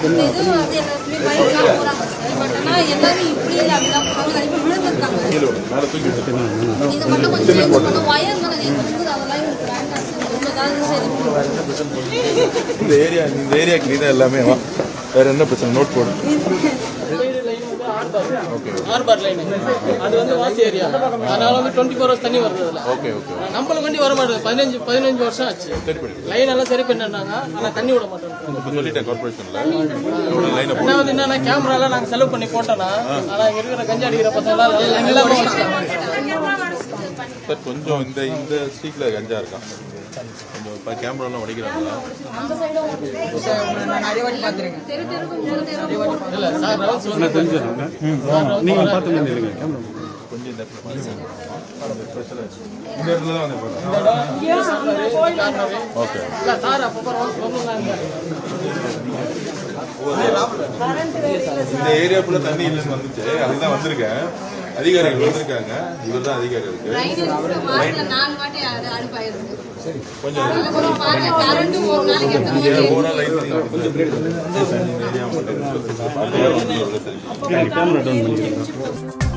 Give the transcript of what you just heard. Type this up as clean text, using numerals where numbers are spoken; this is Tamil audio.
அந்த இது வந்து எல்லாருக்குமே பயந்துதான் போறாங்க சார். பட் ஆனா எல்லாரும் இப்படி இல்லை அப்படிதான் போறாங்க. இப்போ விழுந்துருக்காங்க. இதை மட்டும் கொஞ்சம் சேஞ்ச் பண்ண வயர்லாம் நிறைய இருக்குது. அதெல்லாம் எனக்கு வேண்டாம் சார். ஒன்றுதான் சரி. இந்த ஏரியா கிளீனா எல்லாமே வேற என்ன பிரச்சனை நோட் போடு. ஆர்பார் லைன் அது வந்து வாசி ஏரியா. அதனால வந்து 24 hours தண்ணி வருது. Okay okay. நம்மளுக்கு வண்டி வர மாட்டேது. 15 வருஷம் ஆச்சு. லைன் எல்லாம் சரி பண்ணாங்க. ஆனா தண்ணி விட மாட்டோம். சொல்லிட்டேன் கார்பரேஷன்ல லைன் ரெண்டாவது என்னன்னா கேமராலாம் நாங்க செலவு பண்ணி போட்டோம்னா ஆனா இங்க இருக்கிற கஞ்சா அடிக்கிற பசங்க எல்லாமே சார் கொஞ்சம் இந்த ஸ்ட்ரீட்ல கஞ்சா இருக்கான். கொஞ்சம் கேமராலாம் உடைக்கிறாங்களா? இல்ல சார் ரவுண்ட்ஸ் வந்து நீங்க பார்த்து நில்லுங்க கேமரா கொஞ்சம் இந்த இடத்துல தான் வந்து ஓகே. இல்ல சார் அப்ப ரவுண்ட்ஸ் இந்த ஏரியா ஃபுல்லா தண்ணி இல்லைன்னு வந்துச்சு. அதுதான் வந்திருக்கேன். அதிகாரிகள் வந்திருக்காங்க. இவர் தான் அதிகாரி இருக்கு. கொஞ்சம் கேமரா டவுன் பண்ணிக்கிறேன்.